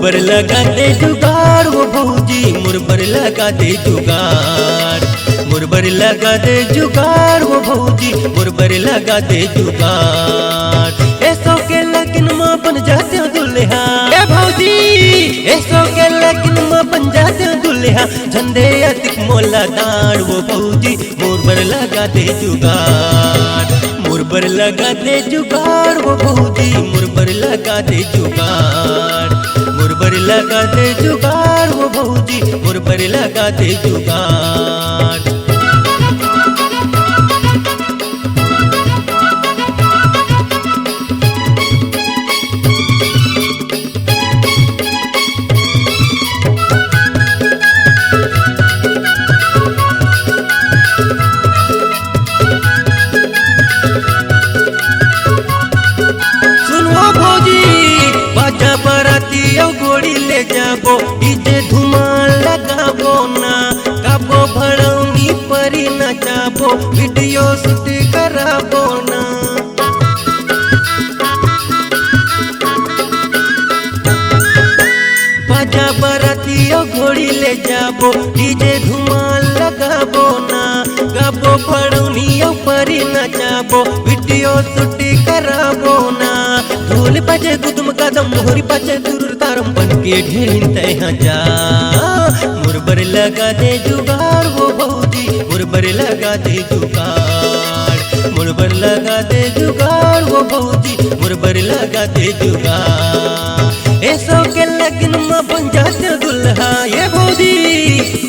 मुरबर लगा दे जुगाड़ वो भौजी मुरबर लगा दे जुगाड़। मुरबर लगा दे जुगाड़ वो भौजी मुरबर लगा दे जुगाड़। ऐसो के लगन माँ बन जाते हो दुल्हा ए भौजी, ऐसो के लगन माँ बन जाते हो दुल्हा। झंडे अधिक मोला दाड़ वो भौजी मुरबर लगा दे जुगाड़। मुरबर लगा दे जुगाड़ वो भौजी मुरबर लगा दे जुगाड़। मुरबर लगा दे जुगाड़ वो भौजी मुरबर लगा दे जुगाड़। गोड़ी ले जाबो डीजे धुमाल लगाबो ना, गाबो भड़ौनी परी नचाबो वीडियो शूट कराबो ना। बाजा बरातियों घोड़ी ले जाबो डीजे धुमाल लगाबो ना, गाबो भड़ौनियों परी नचाबो वीडियो शूट कराबो ना। ढोल बजे गुदम कदम मोहरी बजे दुरुर तारम बन के ढेरिन तय जा। मुरबर लगा दे जुगाड़ वो भौजी मुरबर लगा दे जुगाड़। मुरबर लगा दे जुगाड़ वो भौजी मुरबर लगा दे जुगाड़। ऐसो के लगन में बन जाते दुल्हा ये भौजी,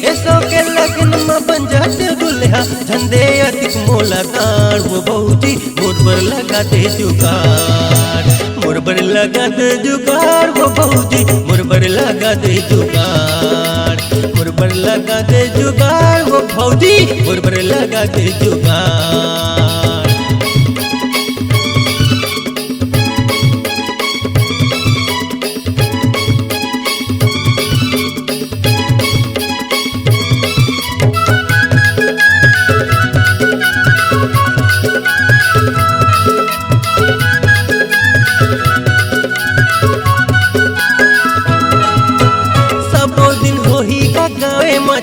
ऐसो के लगन में बन जाते दुल्हा। झंडे अधिक मोला दाड़ वो भौजी मुरबर लगा दे जुगाड़। मुरबर लगा दे जुगाड़ वो भौजी मुरबर लगा दे जुगाड़। मुरबर लगा दे जुगाड़ वो भौजी मुरबर लगा दे जुगाड़।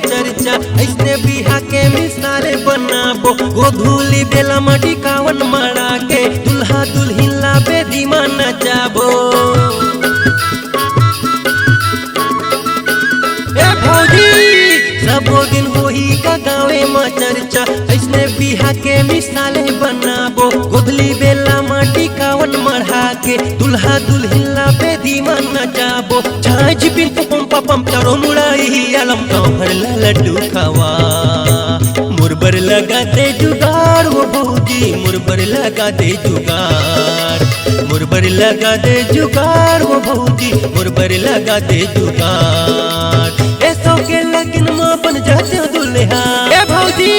चर्चा ऐसने बिहा के मिसाल बनाबो गोधूली बेला मटी कावन मरा के दुल्हा दुल्हिन ला बेदी मान नचाबो। ए भौजी सबो दिन होही का गावे में चर्चा ऐसने बिहा के मिसाल बनाबो गोधूली बेला मटी कावन मरा के दुल्हा दुल्हिन ला बेदी मान नचाबो। झाई झिपिन पपम पपम चारो मुड़ाई आलम गाँव भर ला लड्डू खावा। मुरबर लगा दे जुगाड़ वो भौजी मुरबर लगा दे जुगाड़। मुरबर लगा दे जुगाड़ वो भौजी मुरबर लगा दे जुगाड़। ऐसो के लगन में बन जाते हो दुल्हा ए भौजी,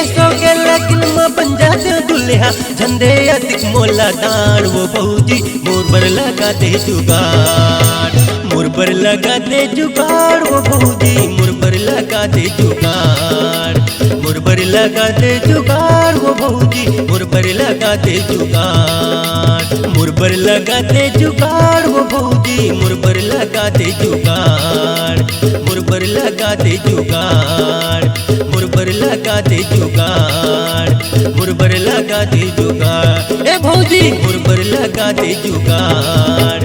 ऐसो के लगन में बन जाते हो दुल्हा। झंडे अधिक मोला दाड़ वो भौजी मुरबर लगा दे जुगाड़। मुरबर लगा दे जुगाड़ वो भौजी मुरबर लगा दे जुगाड़। मुरबर लगा दे जुगाड़ वो भौजी मुरबर लगा दे जुगाड़। मुरबर लगा दे जुगाड़ वो भौजी मुरबर लगा दे जुगाड़। मुरबर लगा दे जुगाड़। मुरबर लगा दे जुगाड़। मुरबर लगा दे जुगाड़ ए भौजी मुरबर लगा दे जुगाड़।